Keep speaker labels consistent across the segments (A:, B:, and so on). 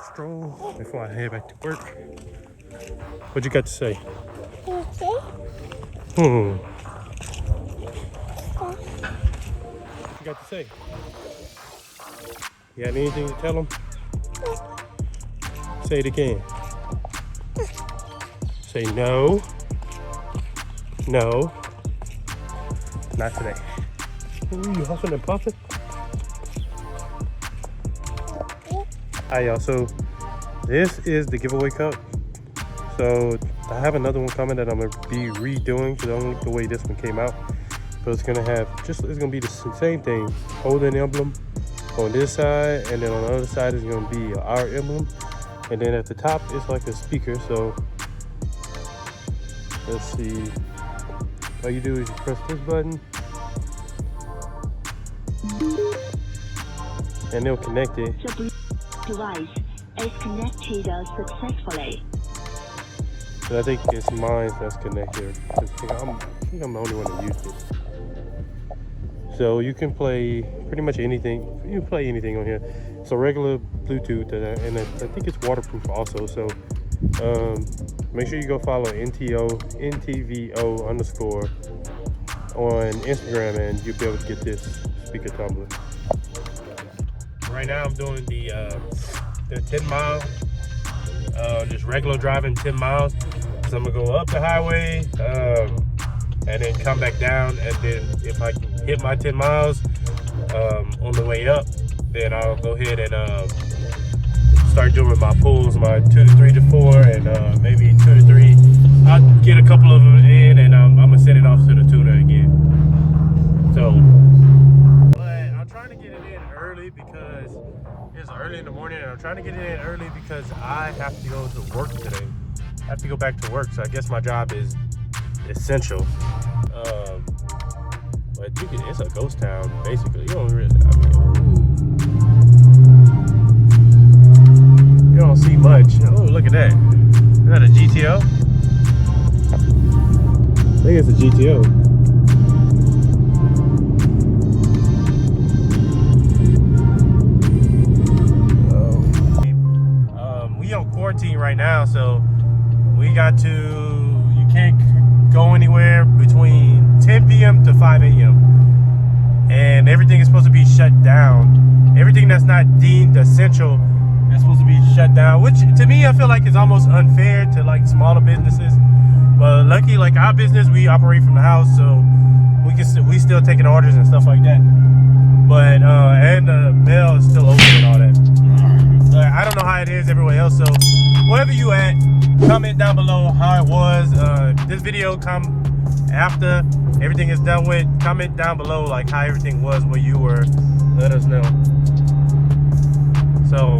A: stroll before I head back to work. What you got to say? What you got to say? You got anything to tell them? Say it again. Say no. No. Not today. Ooh, you huffing and puffing? Alright, y'all, so this is the giveaway cup. So I have another one coming that I'm gonna be redoing because I don't like the way this one came out. But it's gonna have it's gonna be the same thing. Holden emblem on this side, and then on the other side is gonna be our emblem. And then at the top it's like a speaker. So let's see. All you do is you press this button and it'll connect it.
B: The device is connected successfully.
A: So I think it's mine that's connected. I think I'm the only one that used it. So you can play pretty much anything. You can play anything on here. It's a regular Bluetooth, and I think it's waterproof also. So make sure you go follow NTVO _ on Instagram, and you'll be able to get this speaker tumbler. Right now I'm doing the 10 mile, just regular driving 10 miles. So I'm gonna go up the highway and then come back down, and then if I can hit my 10 miles on the way up, then I'll go ahead and start doing my pulls, my 2 to 3 to 4, and maybe 2 to 3. I'll get a couple of them in, and I'm gonna send it off to the tuner again. So, but I'm trying to get it in early because it's early in the morning, and I'm trying to get it in early because I have to go to work today. I have to go back to work, so I guess my job is essential. But it's a ghost town, basically. You don't really, you don't see much. Oh, look at that. Is that a GTO? I think it's a GTO. We on quarantine right now, so we got to, you can't go anywhere between 10 p.m. to 5 a.m. and everything is supposed to be shut down. Everything that's not deemed essential is supposed to be shut down, which to me I feel like is almost unfair to like smaller businesses. But lucky, like our business, we operate from the house, so we still taking orders and stuff like that. But and the mail is still open and all that. I don't know how it is everywhere else, so wherever you at, comment down below how it was. This video come after everything is done with. Comment down below like how everything was where you were. Let us know. So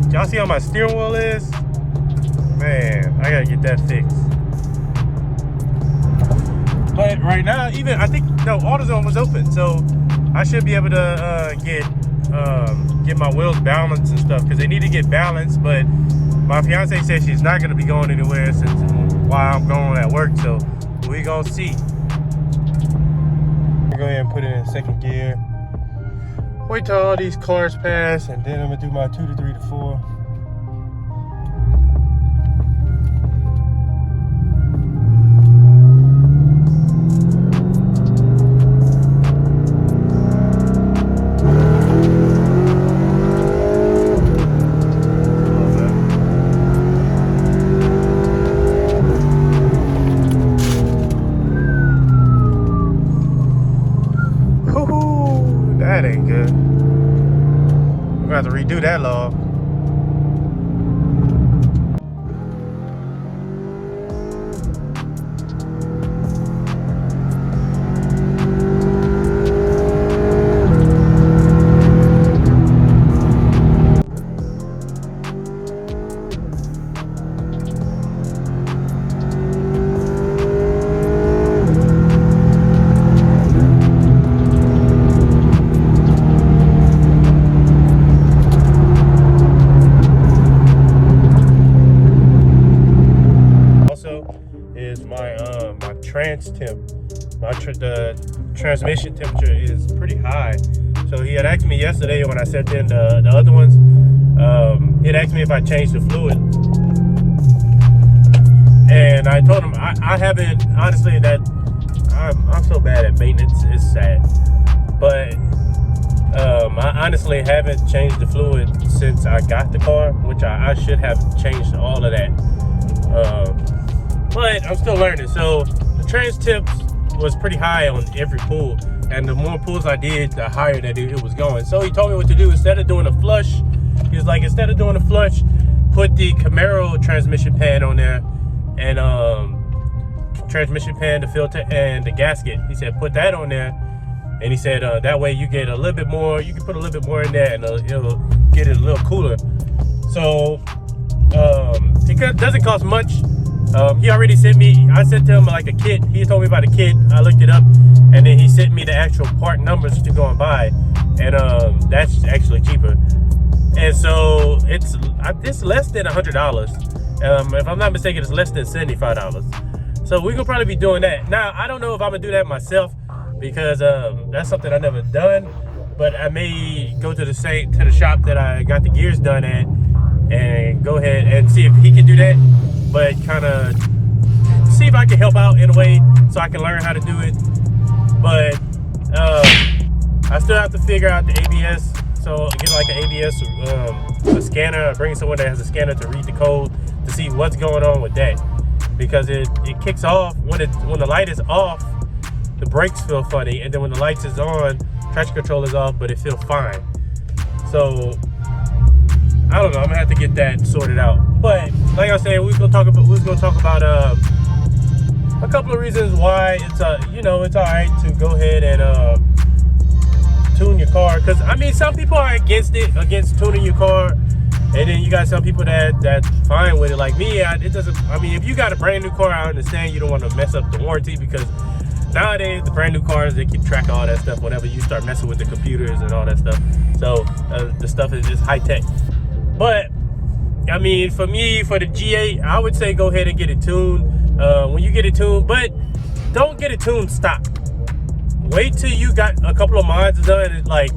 A: y'all see how my steering wheel is? Man, I gotta get that fixed. But right now, even I think no, AutoZone was open, so I should be able to get my wheels balanced and stuff, because they need to get balanced. But my fiance said she's not going to be going anywhere since while I'm going at work, so we gonna see. Go ahead and put it in second gear. Wait till all these cars pass, and then I'm gonna do my 2 to 3 to 4. That ain't good. We're gonna have to redo that log. Temp. The transmission temperature is pretty high. So he had asked me yesterday when I sent in the other ones, asked me if I changed the fluid, and I told him I haven't. Honestly, that I'm so bad at maintenance. It's sad, but I honestly haven't changed the fluid since I got the car, which I should have changed all of that. But I'm still learning. So the trans tips was pretty high on every pull, and the more pulls I did, the higher that it was going. So he told me what to do. Instead of doing a flush, he was like, instead of doing a flush, put the CAMARO transmission pan on there, and transmission pan, the filter, and the gasket. He said put that on there, and he said that way you get a little bit more. You can put a little bit more in there, and it'll get it a little cooler. So it doesn't cost much. He already sent me. I sent him like a kit. He told me about a kit. I looked it up, and then he sent me the actual part numbers to go and buy, and that's actually cheaper. And so it's less than $100. If I'm not mistaken, it's less than $75. So we're gonna probably be doing that. Now I don't know if I'm gonna do that myself, because that's something I've never done. But I may go to the shop that I got the gears done at, and go ahead and see if he can do that. But kind of see if I can help out in a way so I can learn how to do it. But I still have to figure out the ABS. So get like an ABS a scanner, bring someone that has a scanner to read the code to see what's going on with that, because it kicks off when the light is off, the brakes feel funny, and then when the lights is on, traction control is off, but it feels fine. So I don't know. I'm gonna have to get that sorted out. But like I was saying, we're gonna talk about a couple of reasons why it's it's all right to go ahead and tune your car. Because I mean, some people are against tuning your car, and then you got some people that's fine with it. Like me, it doesn't. I mean, if you got a brand new car, I understand you don't want to mess up the warranty, because nowadays the brand new cars, they keep track of all that stuff whenever you start messing with the computers and all that stuff. So the stuff is just high tech. But I mean, for me, for the G8, I would say go ahead and get it tuned. When you get it tuned, but don't get it tuned, stop. Wait till you got a couple of mods done. Like,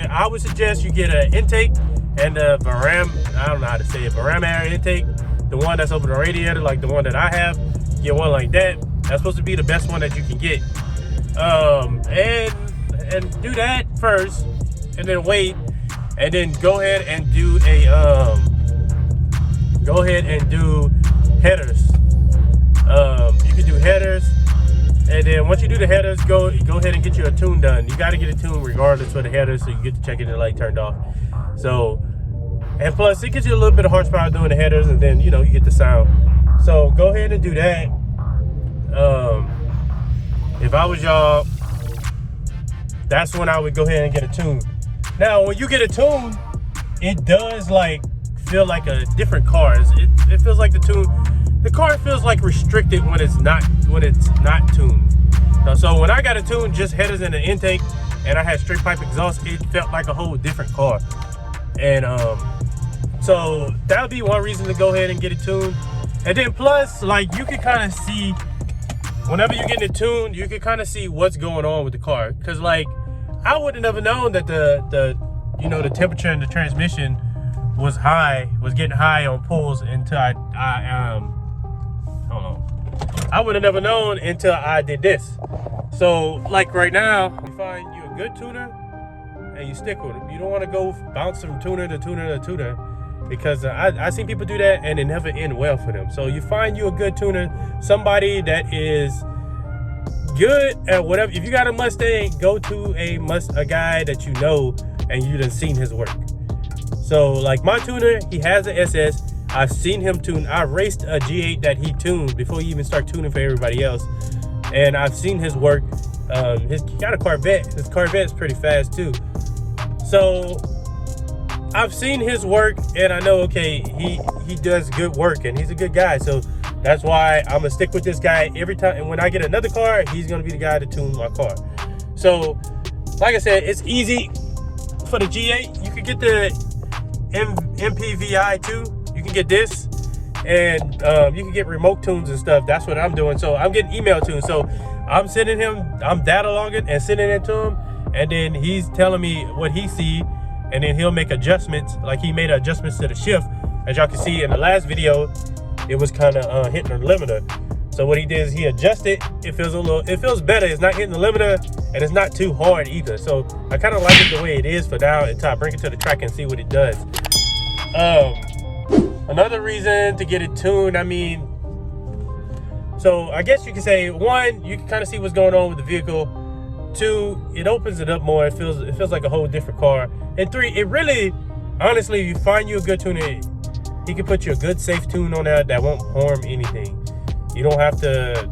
A: I would suggest you get an intake and a vararam. I don't know how to say it. Vararam air intake, the one that's over the radiator, like the one that I have. Get one like that. That's supposed to be the best one that you can get. And do that first, and then wait, and then go ahead and do headers. You can do headers, and then once you do the headers, go ahead and get you a tune done. You got to get a tune regardless for the headers, so you get to check the light turned off. So, and plus it gives you a little bit of horsepower doing the headers, and then you get the sound. So go ahead and do that. If I was y'all, that's when I would go ahead and get a tune. Now, when you get a tune, it does like feel like a different car. It feels like the car feels like restricted when it's not tuned. So when I got a tune, just headers in the intake, and I had straight pipe exhaust, it felt like a whole different car. And so that would be one reason to go ahead and get it tuned. And then plus, like, you can kind of see, whenever you're getting it tuned, you can kind of see what's going on with the car. Because like, I would have never known that the temperature in the transmission was getting high on pulls until I hold on. I would have never known until I did this. So like right now, you find you a good tuner and you stick with it. You don't want to go bounce from tuner to tuner to tuner, because I seen people do that and it never end well for them. So you find you a good tuner, somebody that is good at whatever. If you got a Mustang, go to a guy that you know and you done seen his work. So like my tuner, he has an SS. I've seen him tune. I raced a G8 that he tuned before he even started tuning for everybody else, and I've seen his work. He got a Corvette. His Corvette is pretty fast too. So I've seen his work, and I know, okay, he does good work, and he's a good guy. So that's why I'm gonna stick with this guy every time. And when I get another car, he's gonna be the guy to tune my car. So like I said, it's easy for the G8. You can get the MPVI too. You can get this, and you can get remote tunes and stuff. That's what I'm doing. So I'm getting email tunes. So I'm sending him, I'm data logging and sending it to him, and then he's telling me what he see, and then he'll make adjustments. Like he made adjustments to the shift. As y'all can see in the last video, it was kind of hitting the limiter. So what he did is he adjusted. It feels better. It's not hitting the limiter, and it's not too hard either. So I kind of like it the way it is for now until I bring it to the track and see what it does. Another reason to get it tuned, I mean, so I guess you can say, one, you can kind of see what's going on with the vehicle. Two, it opens it up more. It feels like a whole different car. And three, it really, honestly, if you find you a good tuner, he can put you a good safe tune on there that won't harm anything. You don't have to,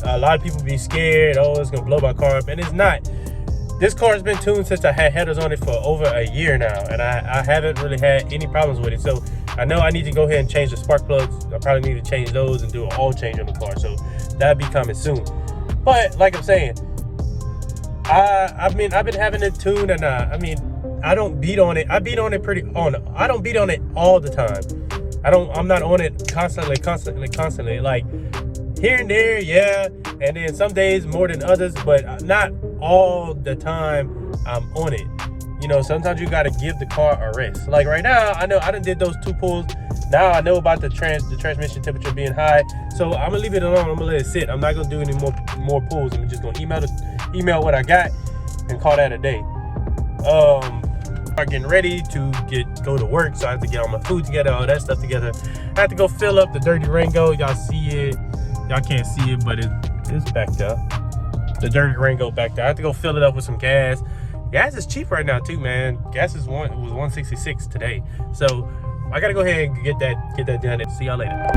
A: a lot of people be scared, oh, it's gonna blow my car up, and it's not. This car has been tuned since I had headers on it for over a year now, and I haven't really had any problems with it. So I know I need to go ahead and change the spark plugs. I probably need to change those and do an oil change on the car. So that'll be coming soon. But like I'm saying, I've been having it tuned, and I mean, I don't beat on it. I beat on it I don't beat on it all the time. I'm not on it constantly. Like here and there, yeah. And then some days more than others, but not all the time I'm on it. You know, sometimes you gotta give the car a rest. Like right now, I know I done did those 2 pulls. Now I know about the transmission temperature being high. So I'm gonna leave it alone. I'm gonna let it sit. I'm not gonna do any more pulls. I'm just gonna email what I got and call that a day. I'm getting ready to go to work, so I have to get all my food together, all that stuff together. I have to go fill up the dirty Rango. Y'all see it. Y'all can't see it, but it's back there. The dirty Rango back there. I have to go fill it up with some gas. Gas is cheap right now too, man. Gas was $1.66 today. So I gotta go ahead and get that done. See y'all later.